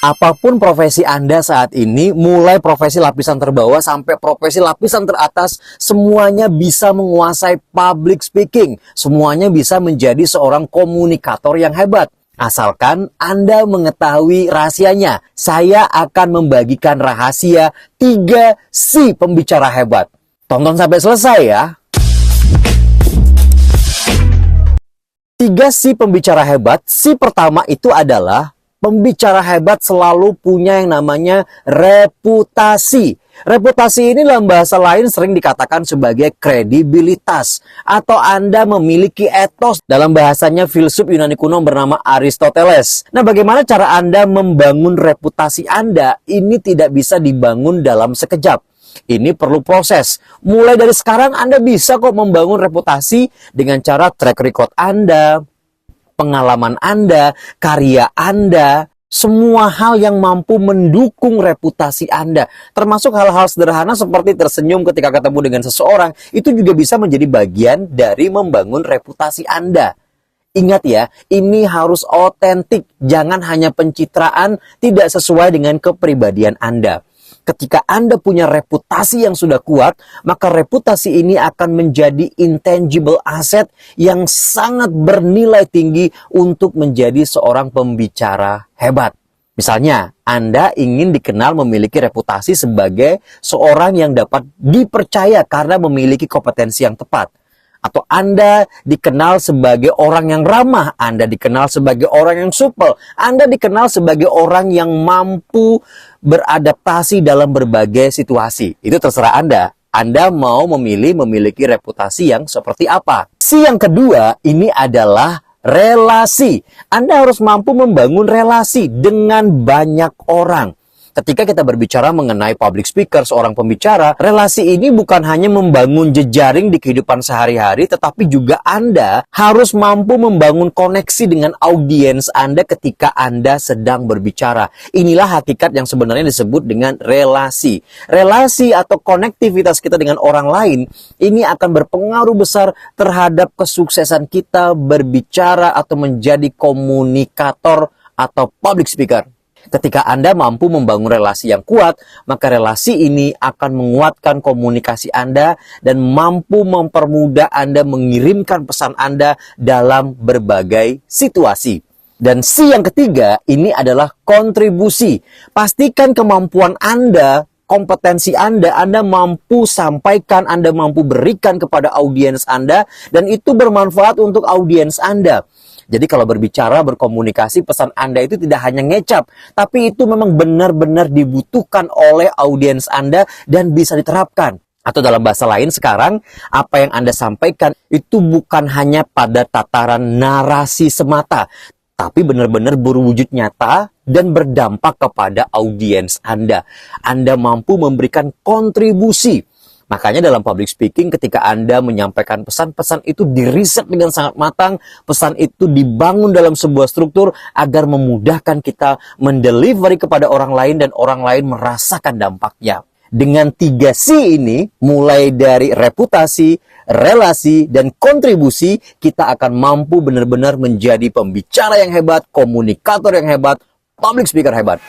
Apapun profesi Anda saat ini, mulai profesi lapisan terbawah sampai profesi lapisan teratas, semuanya bisa menguasai public speaking. Semuanya bisa menjadi seorang komunikator yang hebat. Asalkan Anda mengetahui rahasianya. Saya akan membagikan rahasia 3 si pembicara hebat. Tonton sampai selesai ya. 3 si pembicara hebat. Si pertama itu adalah pembicara hebat selalu punya yang namanya reputasi. Reputasi ini dalam bahasa lain sering dikatakan sebagai kredibilitas. Atau Anda memiliki etos. Dalam bahasanya filsuf Yunani kuno bernama Aristoteles. Nah, bagaimana cara Anda membangun reputasi Anda? Ini tidak bisa dibangun dalam sekejap. Ini perlu proses. Mulai dari sekarang Anda bisa kok membangun reputasi dengan cara track record Anda, pengalaman Anda, karya Anda, semua hal yang mampu mendukung reputasi Anda. Termasuk hal-hal sederhana seperti tersenyum ketika ketemu dengan seseorang, itu juga bisa menjadi bagian dari membangun reputasi Anda. Ingat ya, ini harus otentik, jangan hanya pencitraan tidak sesuai dengan kepribadian Anda. Ketika Anda punya reputasi yang sudah kuat, maka reputasi ini akan menjadi intangible asset yang sangat bernilai tinggi untuk menjadi seorang pembicara hebat. Misalnya, Anda ingin dikenal memiliki reputasi sebagai seorang yang dapat dipercaya karena memiliki kompetensi yang tepat. Atau Anda dikenal sebagai orang yang ramah, Anda dikenal sebagai orang yang supel, Anda dikenal sebagai orang yang mampu beradaptasi dalam berbagai situasi. Itu terserah Anda. Anda mau memiliki reputasi yang seperti apa. Si yang kedua ini adalah relasi. Anda harus mampu membangun relasi dengan banyak orang. Ketika kita berbicara mengenai public speaker, seorang pembicara, relasi ini bukan hanya membangun jejaring di kehidupan sehari-hari, tetapi juga Anda harus mampu membangun koneksi dengan audiens Anda ketika Anda sedang berbicara. Inilah hakikat yang sebenarnya disebut dengan relasi. Relasi atau konektivitas kita dengan orang lain, ini akan berpengaruh besar terhadap kesuksesan kita berbicara atau menjadi komunikator atau public speaker. Ketika Anda mampu membangun relasi yang kuat, maka relasi ini akan menguatkan komunikasi Anda dan mampu mempermudah Anda mengirimkan pesan Anda dalam berbagai situasi. Dan si yang ketiga ini adalah kontribusi. Pastikan kemampuan Anda, kompetensi Anda mampu sampaikan, Anda mampu berikan kepada audiens Anda, dan itu bermanfaat untuk audiens Anda. Jadi kalau berbicara, berkomunikasi, pesan Anda itu tidak hanya ngecap, tapi itu memang benar-benar dibutuhkan oleh audiens Anda dan bisa diterapkan. Atau dalam bahasa lain sekarang, apa yang Anda sampaikan itu bukan hanya pada tataran narasi semata, tapi benar-benar berwujud nyata dan berdampak kepada audiens Anda. Anda mampu memberikan kontribusi. Makanya dalam public speaking ketika Anda menyampaikan pesan-pesan itu diriset dengan sangat matang, pesan itu dibangun dalam sebuah struktur agar memudahkan kita mendelivery kepada orang lain dan orang lain merasakan dampaknya. Dengan 3 C ini, mulai dari reputasi, relasi, dan kontribusi, kita akan mampu benar-benar menjadi pembicara yang hebat, komunikator yang hebat, public speaker hebat.